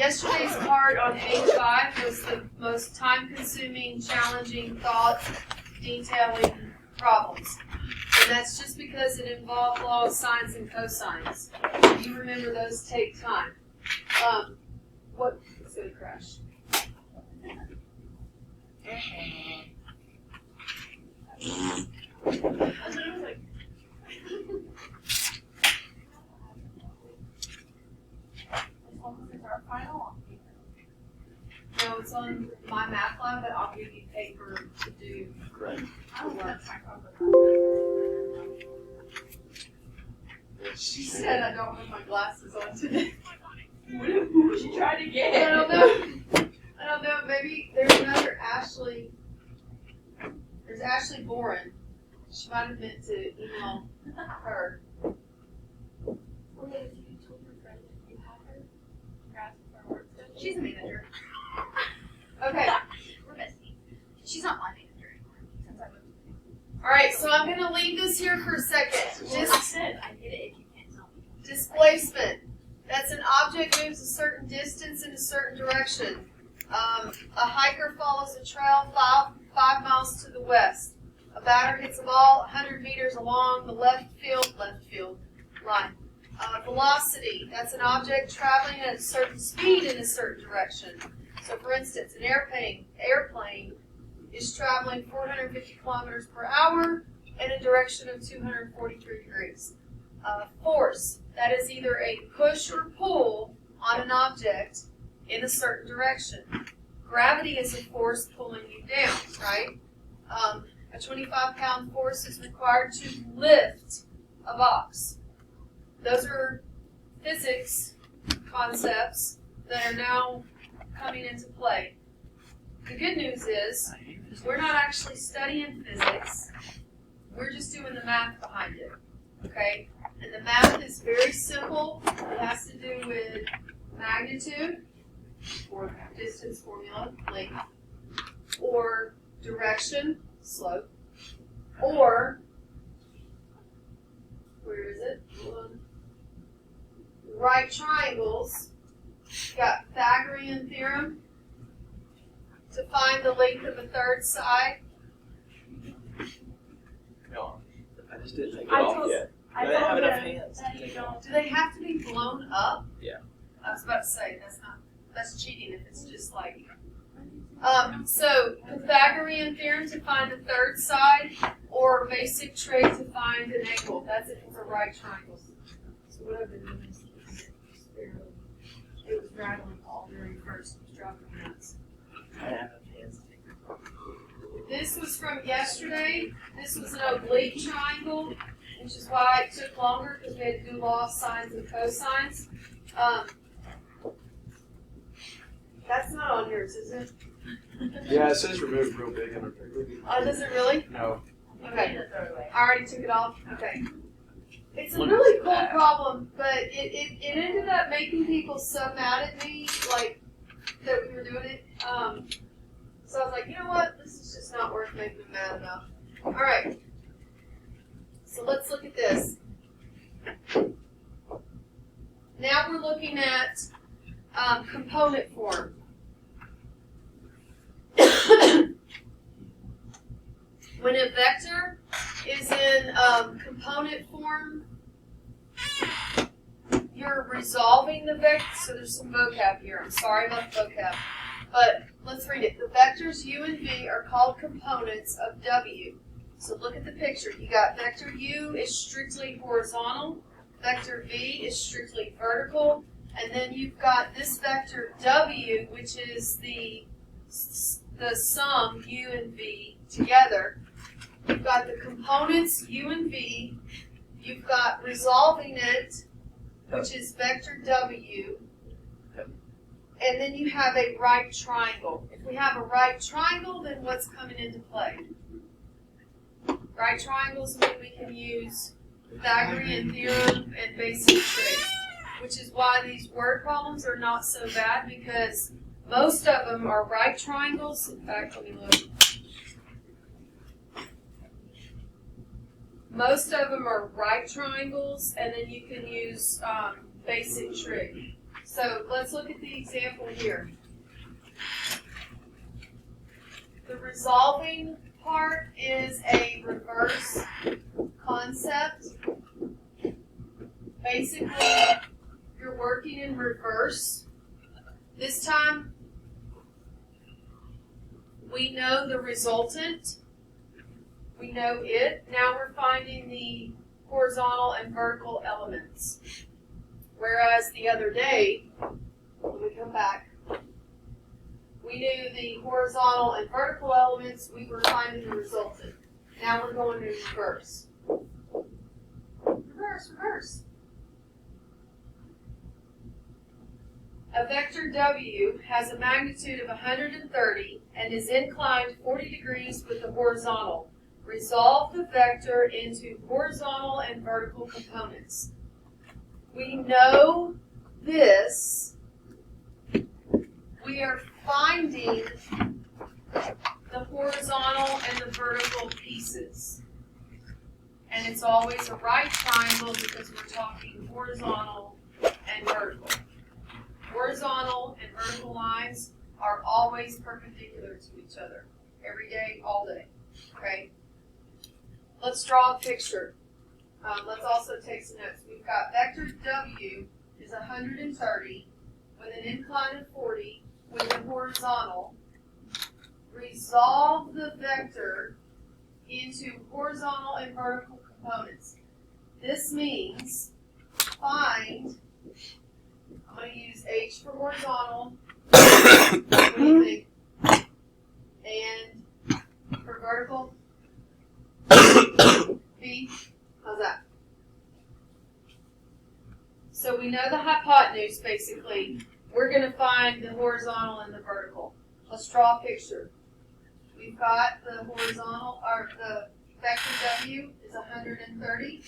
Yesterday's part on page 5 was the most time-consuming, challenging, thought-detailing problems. And that's just because it involved laws, sines, and cosines. You remember those take time. What is going to crash? No, it's on my math lab, but I'll give you paper to do. Great. She said I don't have my glasses on today. Who she tried to get? I don't know. Maybe there's another Ashley. There's Ashley Boren. She might have meant to email her. She's a manager. Okay. We're besties. She's not my manager anymore since I moved. All right. So I'm going to leave this here for a second. Well, I said I get it if you can't tell me. Displacement. That's an object moves a certain distance in a certain direction. A hiker follows a trail 5 miles to the west. A batter hits a ball 100 meters along the left field line. Velocity. That's an object traveling at a certain speed in a certain direction. So, for instance, an airplane is traveling 450 kilometers per hour in a direction of 243 degrees. Force. That is either a push or pull on an object in a certain direction. Gravity is a force pulling you down, right? A 25-pound force is required to lift a box. Those are physics concepts that are now coming into play. The good news is we're not actually studying physics. We're just doing the math behind it, okay? And the math is very simple. It has to do with magnitude, or distance formula, length, or direction, slope, or, where is it? Right triangles. You got Pythagorean theorem to find the length of a third side. No, I just didn't take it I off told- yet. I Do they have told enough them hands? that you don't. Do they have to be blown up? Yeah. I was about to say, that's cheating if it's just like. So Pythagorean theorem to find the third side, or basic trig to find an angle. That's it for right triangles. So what I've been doing is it was rattling all during first. It was driving me nuts. I have enough hands. This was from yesterday. This was an oblique triangle, which is why it took longer because we had to do law, sines, and cosines. That's not on yours, is it? Yeah, it says removed real big under there. Oh, does it really? No. Okay. I already took it off. Okay. It's a really cool problem, but it ended up making people so mad at me, like, that we were doing it. So I was like, you know what? This is just not worth making them mad enough. All right. So let's look at this. Now we're looking at component form. When a vector is in component form, you're resolving the vector. So there's some vocab here. I'm sorry about the vocab. But let's read it. The vectors u and v are called components of w. So look at the picture. You got vector u is strictly horizontal. Vector v is strictly vertical. And then you've got this vector w, which is the sum u and v together. You've got the components u and v. You've got resolving it, which is vector w. And then you have a right triangle. If we have a right triangle, then what's coming into play? Right triangles mean we can use Pythagorean theorem and basic trig, which is why these word problems are not so bad, because most of them are right triangles. In fact, let me look. Most of them are right triangles, and then you can use basic trig. So let's look at the example here. The resolving part is a reverse concept. Basically, you're working in reverse. This time, we know the resultant. We know it. Now we're finding the horizontal and vertical elements. Whereas the other day, when we come back, we knew the horizontal and vertical elements, we were finding the resultant. Now we're going to reverse. Reverse, reverse. A vector W has a magnitude of 130 and is inclined 40 degrees with the horizontal. Resolve the vector into horizontal and vertical components. We know this. We are finding the horizontal and the vertical pieces. And it's always a right triangle because we're talking horizontal and vertical. Horizontal and vertical lines are always perpendicular to each other. Every day, all day. Okay? Let's draw a picture. Let's also take some notes. We've got vector W is 130 with an incline of 40 with a horizontal. Resolve the vector into horizontal and vertical components. This means find, I'm going to use H for horizontal. What do you think? And for vertical? B? How's that? So we know the hypotenuse, basically. We're going to find the horizontal and the vertical. Let's draw a picture. We've got the horizontal, or the vector W is 130.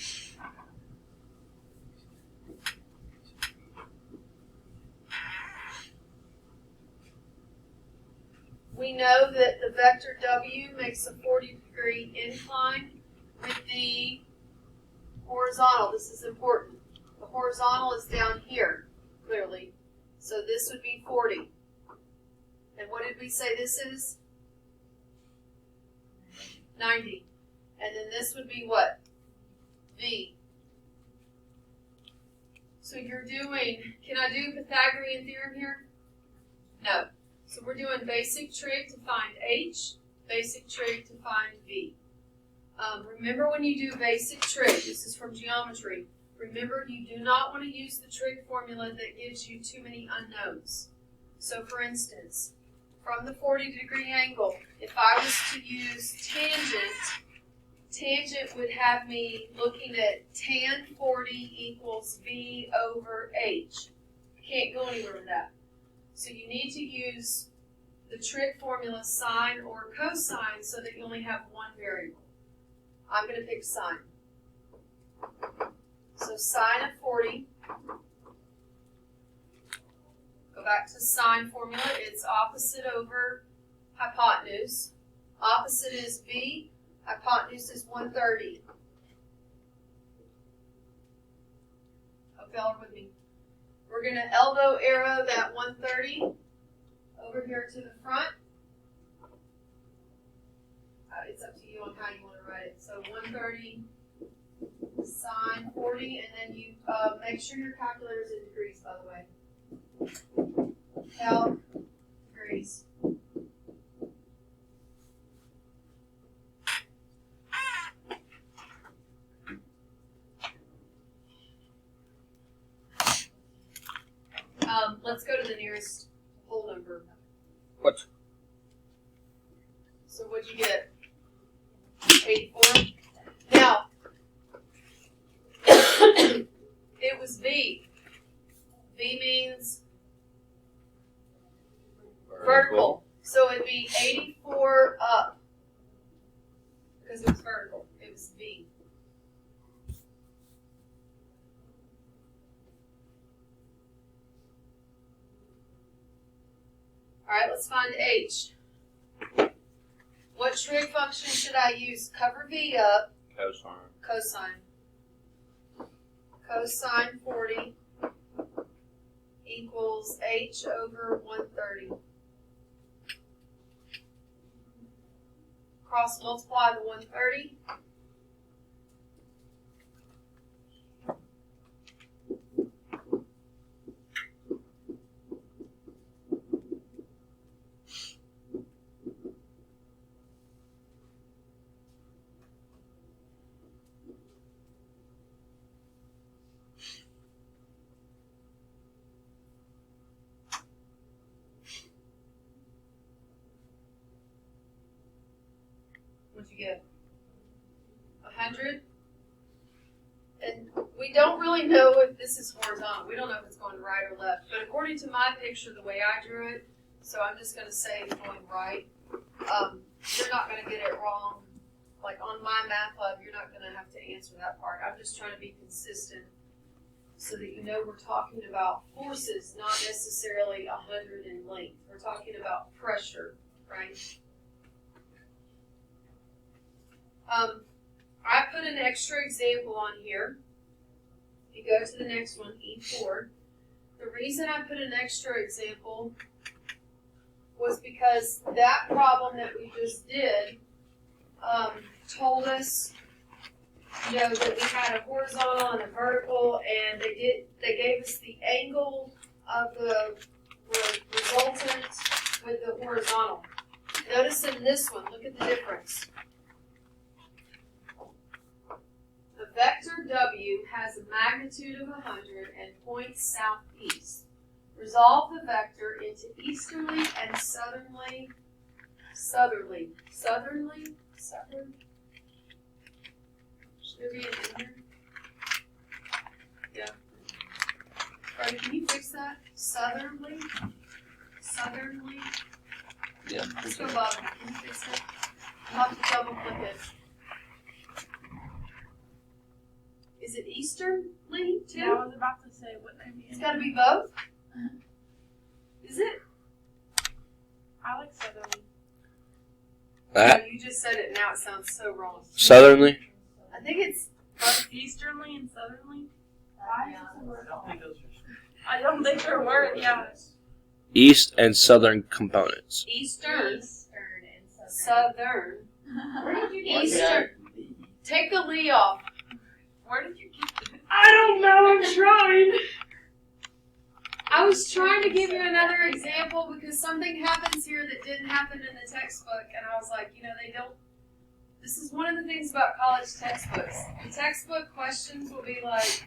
We know that the vector W makes a 40-degree incline with the horizontal. This is important. The horizontal is down here, clearly. So this would be 40. And what did we say this is? 90. And then this would be what? V. So you're doing, can I do Pythagorean theorem here? No. So we're doing basic trig to find H, basic trig to find V. Remember when you do basic trig, this is from geometry, remember you do not want to use the trig formula that gives you too many unknowns. So for instance, from the 40-degree angle, if I was to use tangent would have me looking at tan 40 equals V over H. Can't go anywhere with that. So you need to use the trig formula sine or cosine so that you only have one variable. I'm going to pick sine. So sine of 40, go back to sine formula, it's opposite over hypotenuse. Opposite is V, hypotenuse is 130. Hope y'all are with me. We're going to elbow arrow that 130 over here to the front. It's up to you on how you want to write it. So 130 sine 40, and then you make sure your calculator is in degrees, by the way. Calc degrees. Let's go to the nearest whole number. What? So what'd you get? 84? Now, it was V. V means vertical. So it'd be 84 up. Because it was vertical. It was V. All right, let's find H. What trig function should I use? Cover V up. Cosine. Cosine. Cosine 40 equals h over 130. Cross multiply the 130. What'd you get? 100? And we don't really know if this is horizontal. We don't know if it's going right or left. But according to my picture, the way I drew it, so I'm just going to say it's going right. You're not going to get it wrong. Like on my math lab, you're not going to have to answer that part. I'm just trying to be consistent so that you know we're talking about forces, not necessarily 100 in length. We're talking about pressure, right? I put an extra example on here. If you go to the next one, E4. The reason I put an extra example was because that problem that we just did told us, that we had a horizontal and a vertical, and they gave us the angle of the resultant with the horizontal. Notice in this one, look at the difference. The vector W has a magnitude of 100 and points southeast. Resolve the vector into easterly and southerly. Should there be an in here? Yeah. Freddie, can you fix that? Southerly. Yeah. Let's go Bob. Can you fix it? I'll have to double click it. Is it easterly too? Yeah, I was about to say what I mean. It's got to be both. Is it? I like southerly. That No, you just said it. Now it sounds so wrong. southerly. I think it's. Easternly and southerly? I don't think those are. I don't think they're words, yeah. East and southern components. Eastern. and Southern. Where did you get Eastern. Take the Lee off. Where did you get this? I don't know. I'm trying. I was trying to give you another example because something happens here that didn't happen in the textbook, and I was like, they don't. This is one of the things about college textbooks. The textbook questions will be like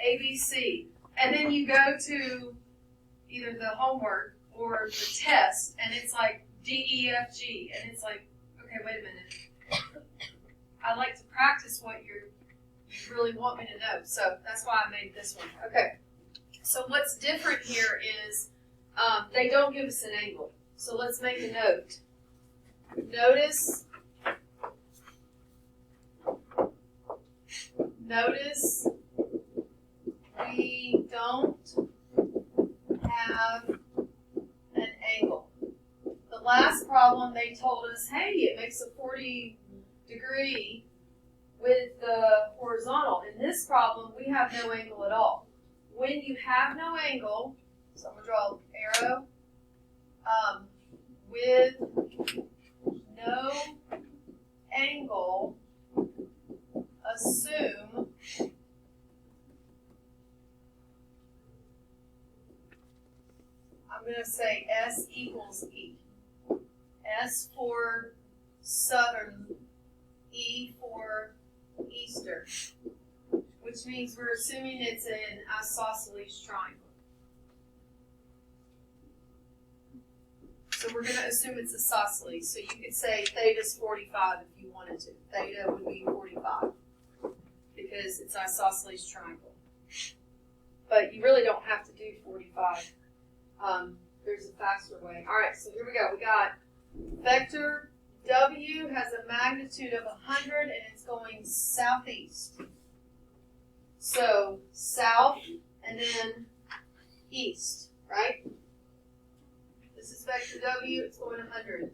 ABC, and then you go to either the homework or the test, and it's like DEFG, and it's like, okay, wait a minute. I like to practice what you really want me to know, so that's why I made this one. Okay, so what's different here is they don't give us an angle, so let's make a note. Notice we don't have an angle. The last problem, they told us, hey, it makes a 40 degree with the horizontal. In this problem, we have no angle at all. When you have no angle, so I'm going to draw an arrow, with no angle, assume I'm going to say S equals E. S for southern, E for eastern, which means we're assuming it's an isosceles triangle. So we're going to assume it's isosceles. So you could say theta is 45 if you wanted to. Theta would be 45 because it's isosceles triangle. But you really don't have to do 45. There's a faster way. All right, so here we go. We got vector W has a magnitude of 100 and it's going southeast. So south and then east, right? This is vector W, it's going 100.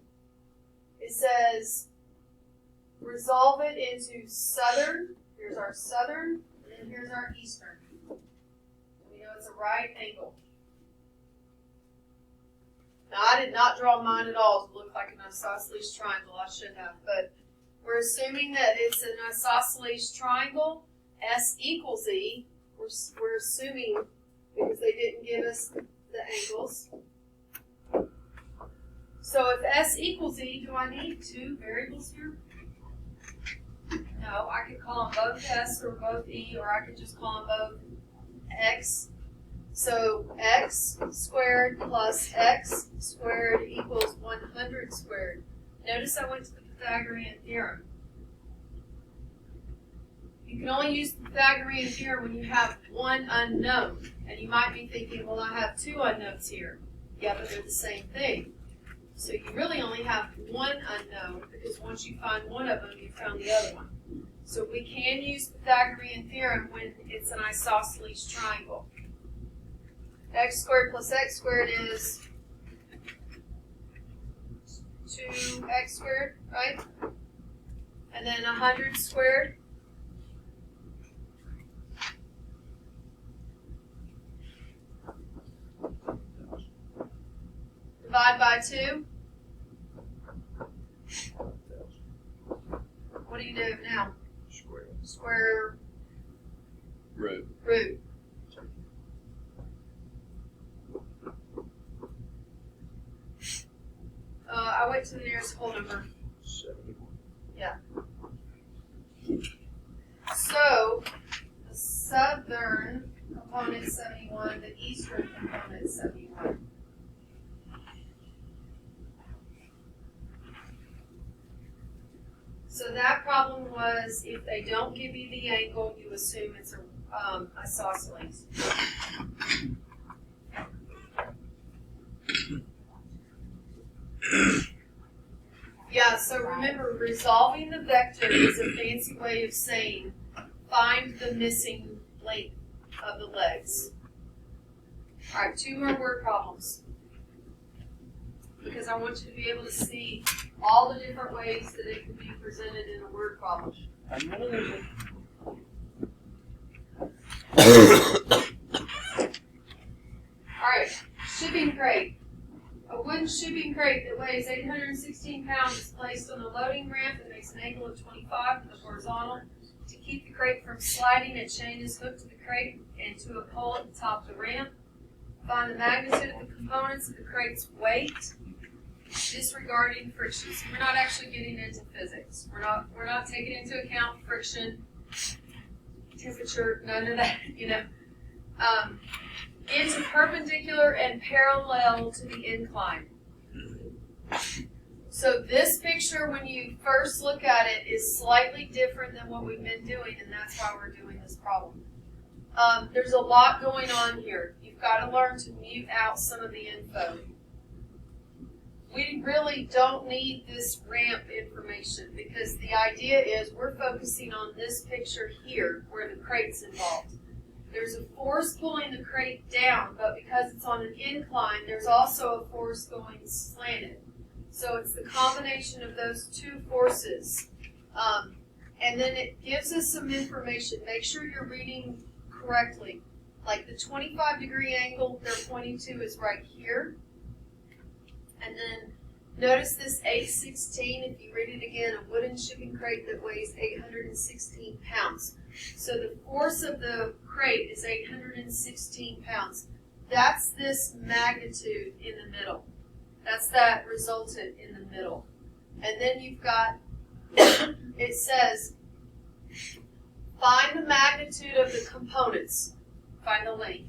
It says resolve it into southern. Here's our southern, and then here's our eastern. Do we know it's a right angle. Now, I did not draw mine at all to look like an isosceles triangle. I should have, but we're assuming that it's an isosceles triangle. S equals E. We're assuming because they didn't give us the angles. So if S equals E, do I need two variables here? No, I could call them both S or both E, or I could just call them both X. So x squared plus x squared equals 100 squared. Notice I went to the Pythagorean theorem. You can only use the Pythagorean theorem when you have one unknown. And you might be thinking, well, I have two unknowns here. Yeah, but they're the same thing. So you really only have one unknown, because once you find one of them, you found the other one. So we can use the Pythagorean theorem when it's an isosceles triangle. X squared plus x squared is 2x squared, right? And then 100 squared. Divide by 2. What do you do now? Square Root. root. I went to the nearest whole number. 71. Yeah. So, the southern component is 71, the eastern component is 71. So that problem was, if they don't give you the angle, you assume it's a isosceles. Yeah, so remember, resolving the vector is a fancy way of saying find the missing length of the legs. All right, 2 more word problems, because I want you to be able to see all the different ways that it can be presented in a word problem. All right, shipping crate. A wooden shipping crate that weighs 816 pounds is placed on a loading ramp that makes an angle of 25 to the horizontal. To keep the crate from sliding, a chain is hooked to the crate and to a pole at the top of the ramp. Find the magnitude of the components of the crate's weight, disregarding friction. So we're not actually getting into physics. We're not taking into account friction, temperature, none of that, you know. It's perpendicular and parallel to the incline. So this picture, when you first look at it, is slightly different than what we've been doing, and that's why we're doing this problem. There's a lot going on here. You've got to learn to mute out some of the info. We really don't need this ramp information, because the idea is we're focusing on this picture here where the crate's involved. There's a force pulling the crate down, but because it's on an incline, there's also a force going slanted. So it's the combination of those two forces. And then it gives us some information. Make sure you're reading correctly. Like the 25-degree angle they're pointing to is right here. And then notice this 816, if you read it again, a wooden shipping crate that weighs 816 pounds. So the force of the crate is 816 pounds. That's this magnitude in the middle. That's that resultant in the middle. And then you've got, it says, find the magnitude of the components. Find the length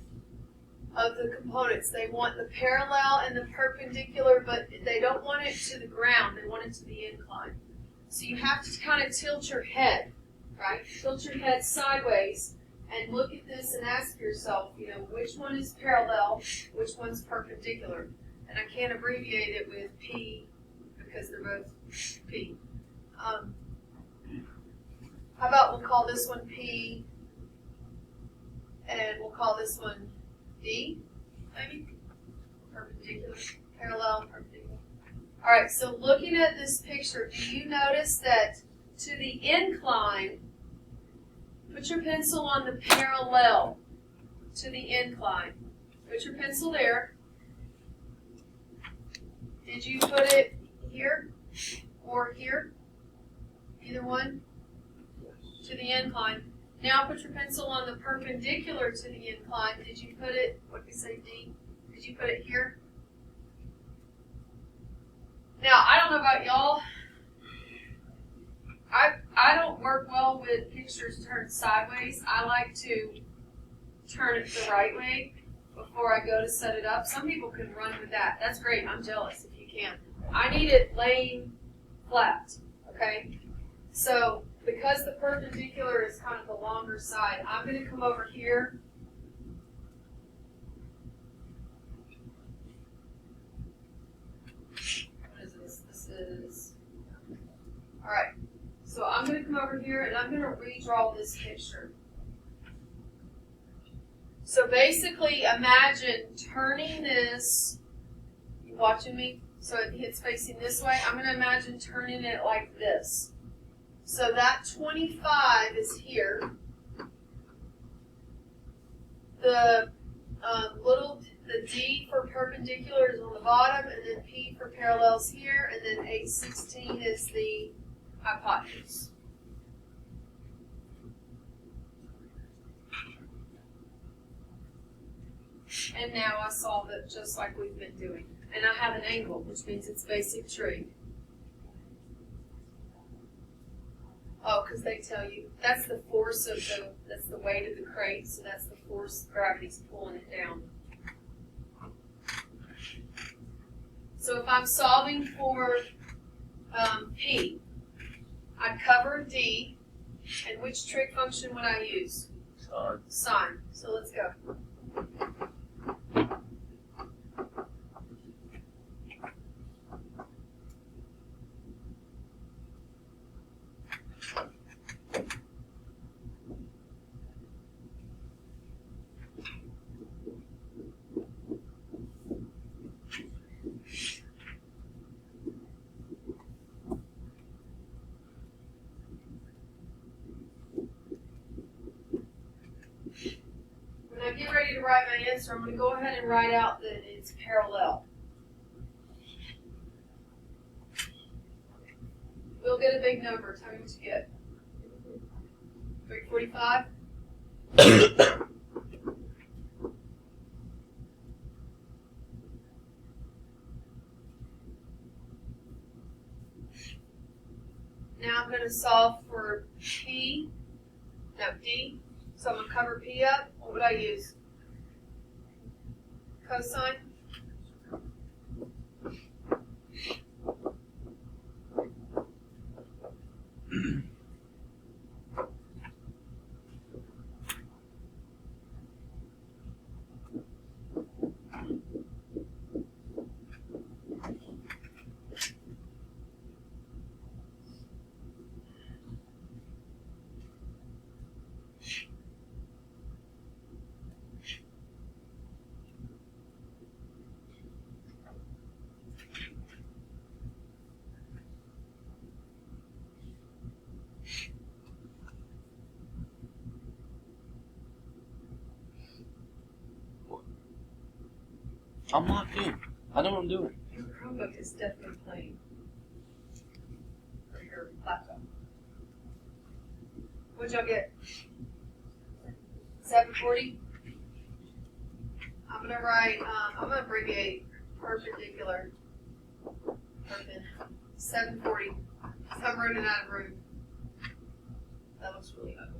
of the components. They want the parallel and the perpendicular, but they don't want it to the ground. They want it to the incline. So you have to kind of tilt your head, right? Tilt your head sideways and look at this and ask yourself, you know, which one is parallel, which one's perpendicular. And I can't abbreviate it with P because they're both P. How about we'll call this one P and we'll call this one D, maybe? Perpendicular, parallel, perpendicular. All right, so looking at this picture, do you notice that to the incline, put your pencil on the parallel. to the incline. Put your pencil there. Did you put it here or here? Either one? To the incline. Now put your pencil on the perpendicular to the incline. Did you put it, what did we say, D? Did you put it here? Now, I don't know about y'all. I don't work well with pictures turned sideways. I like to turn it the right way before I go to set it up. Some people can run with that. That's great. I'm jealous if you can. I need it laying flat, okay? So, because the perpendicular is kind of the longer side, I'm going to come over here. What is this? This is, all right. So I'm going to come over here and I'm going to redraw this picture. So basically, imagine turning this, you watching me? So it's facing this way. I'm going to imagine turning it like this. So that 25 is here. The the D for perpendicular is on the bottom, and then P for parallels here, and then 816 is the hypotenuse. And now I solve it just like we've been doing. And I have an angle, which means it's basic trig. Oh, because they tell you, that's the force of that's the weight of the crate, so that's the force, gravity's pulling it down. So if I'm solving for P, I'd cover D, and which trig function would I use? Sine. Sine. So let's go. When I get ready to write my answer, I'm going to go ahead and write out that it's parallel. We'll get a big number. Tell me what you get. 345? Now I'm going to solve for D. So I'm going to cover P up. What would I use? Cosine? I'm locked in. I know what I'm doing. Your Chromebook is definitely playing. Or your laptop. What'd y'all get? 740? I'm going to write, I'm going to abbreviate perpendicular. 740. So I'm running out of room. That looks really ugly.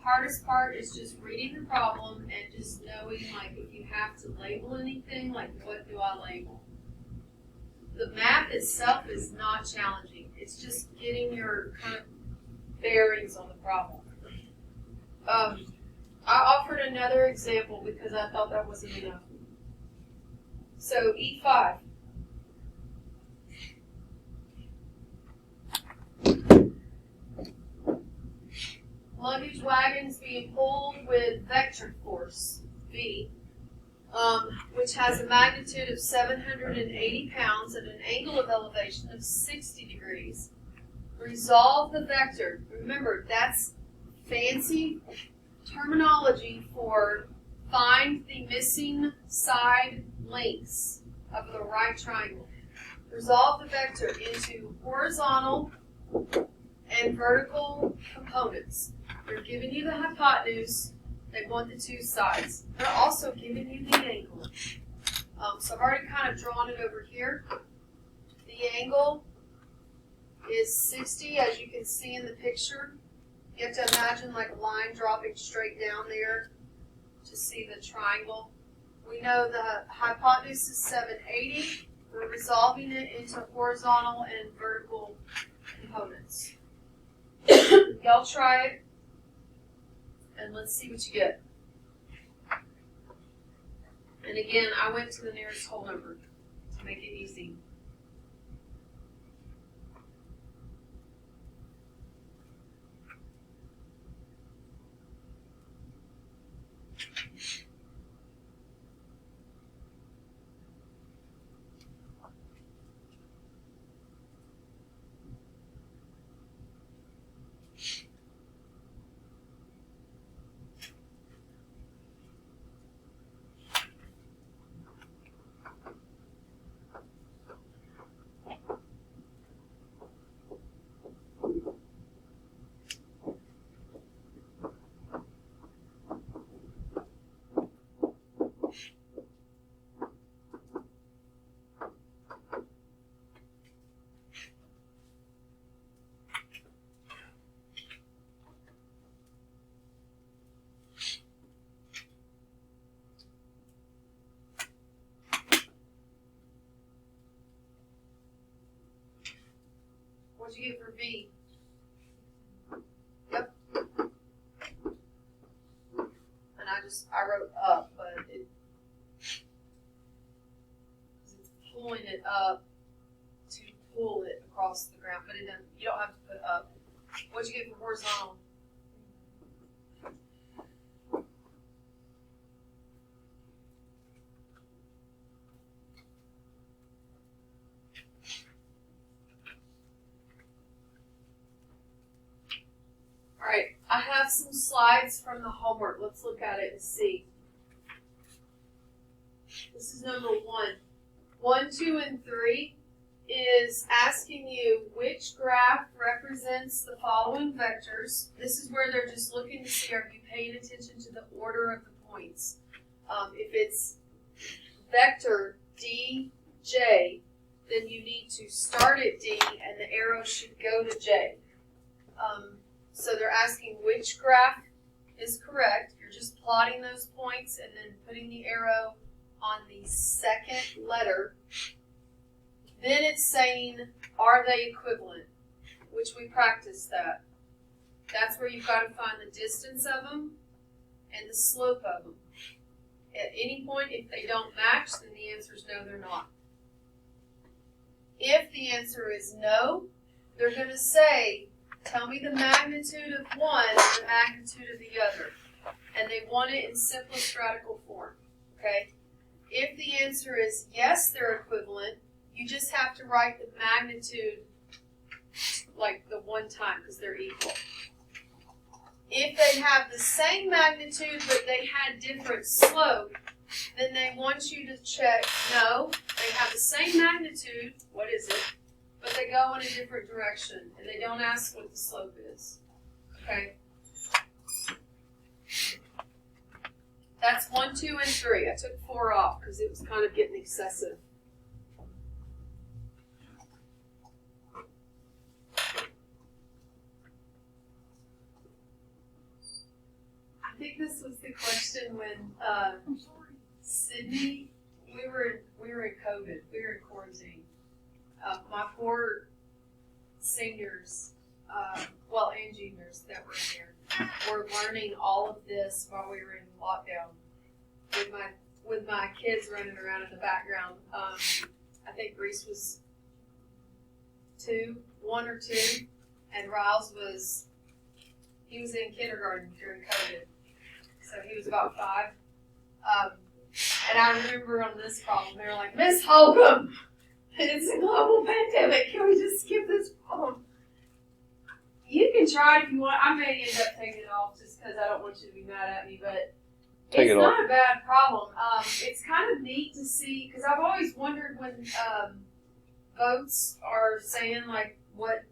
Hardest part is just reading the problem and just knowing, like, if you have to label anything, like, what do I label? The math itself is not challenging. It's just getting your kind of bearings on the problem. I offered another example because I thought that wasn't enough. So E5. Luggage wagons being pulled with vector force, V, which has a magnitude of 780 pounds at an angle of elevation of 60 degrees. Resolve the vector. Remember, that's fancy terminology for find the missing side lengths of the right triangle. Resolve the vector into horizontal and vertical components. They're giving you the hypotenuse. They want the two sides. They're also giving you the angle. So I've already kind of drawn it over here. The angle is 60, as you can see in the picture. You have to imagine like a line dropping straight down there to see the triangle. We know the hypotenuse is 780. We're resolving it into horizontal and vertical components. Y'all try it, and let's see what you get. And again, I went to the nearest whole number to make it easy. What'd you get for V? Yep. And I wrote up, but it's pulling it up to pull it across the ground, but it doesn't, you don't have to put up. What'd you get for horizontal? All right, I have some slides from the homework. Let's look at it and see. This is number 1. 1, 2, and 3 is asking you which graph represents the following vectors. This is where they're just looking to see, are you paying attention to the order of the points? If it's vector DJ, then you need to start at D and the arrow should go to J. So they're asking which graph is correct. You're just plotting those points and then putting the arrow on the second letter. Then it's saying, are they equivalent? Which we practiced that. That's where you've got to find the distance of them and the slope of them. At any point, if they don't match, then the answer is no, they're not. If the answer is no, they're going to say, tell me the magnitude of one and the magnitude of the other. And they want it in simplest radical form. Okay? If the answer is yes, they're equivalent, you just have to write the magnitude like the one time because they're equal. If they have the same magnitude but they had different slope, then they want you to check, no, they have the same magnitude, what is it? But they go in a different direction, and they don't ask what the slope is. Okay? That's 1, 2, and 3. I took 4 off because it was kind of getting excessive. I think this was the question when Sydney, we were in COVID, we were in quarantine. My 4 seniors, and juniors that were in there, were learning all of this while we were in lockdown. With my kids running around in the background. I think Reese was 1 or 2, and Riles was in kindergarten during COVID, so he was about 5. And I remember on this problem, they were like, Miss Holcombe, it's a global pandemic. Can we just skip this problem? You can try it if you want. I may end up taking it off just because I don't want you to be mad at me, but Take it's it not a bad problem. It's kind of neat to see because I've always wondered when boats are saying like what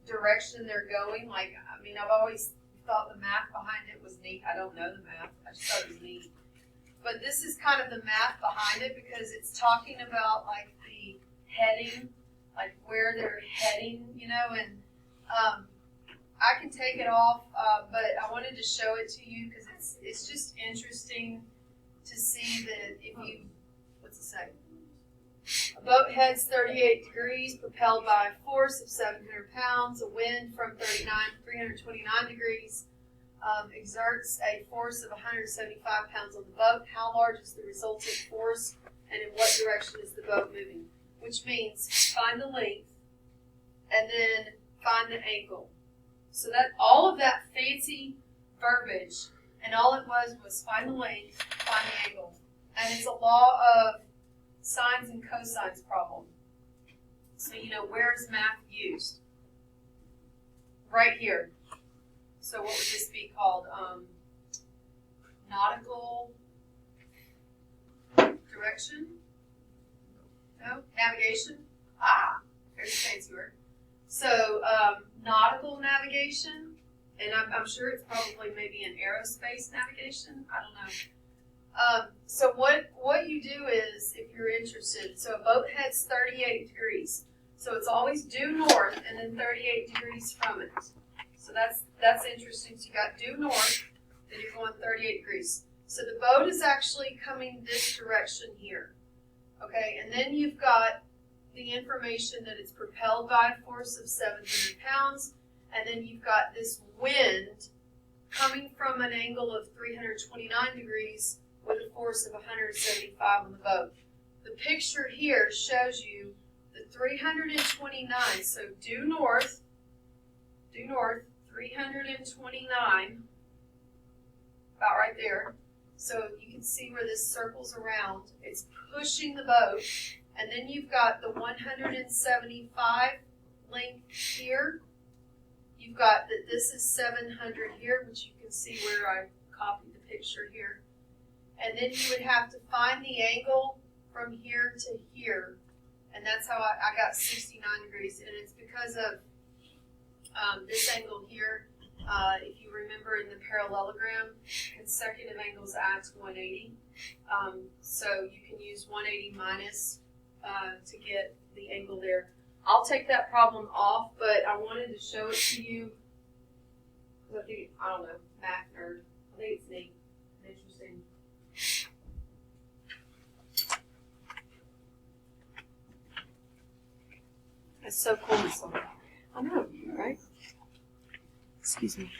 direction they're going. Like, I mean, I've always thought the math behind it was neat. I don't know the math. I just thought it was neat. But this is kind of the math behind it because it's talking about like the heading, like where they're heading, you know, and I can take it off, but I wanted to show it to you because it's just interesting to see that if you, what's it say? A boat heads 38 degrees, propelled by a force of 700 pounds, a wind from 329 degrees, exerts a force of 175 pounds on the boat. How large is the resultant force, and in what direction is the boat moving? Which means find the length, and then find the angle. So that all of that fancy verbiage, and all it was find the length, find the angle. And it's a law of sines and cosines problem. So you know, where is math used? Right here. So what would this be called? Nautical direction? No? Navigation? Ah, there's a fancy word. So, nautical navigation, and I'm sure it's probably maybe an aerospace navigation. I don't know. So what you do is, if you're interested, so a boat heads 38 degrees. So it's always due north and then 38 degrees from it. So that's interesting. So you got due north, then you're going 38 degrees. So the boat is actually coming this direction here. Okay, and then you've got the information that it's propelled by a force of 700 pounds, and then you've got this wind coming from an angle of 329 degrees with a force of 175 on the boat. The picture here shows you the 329, so due north, 329, about right there. So you can see where this circles around. It's pushing the boat. And then you've got the 175 length here. You've got that this is 700 here, which you can see where I copied the picture here. And then you would have to find the angle from here to here. And that's how I got 69 degrees. And it's because of this angle here. If you remember in the parallelogram, consecutive angles add to 180. So you can use 180 minus to get the angle there. I'll take that problem off, but I wanted to show it to you. I don't know, math nerd. I think it's neat and interesting. It's so cool. I know, right? Excuse me.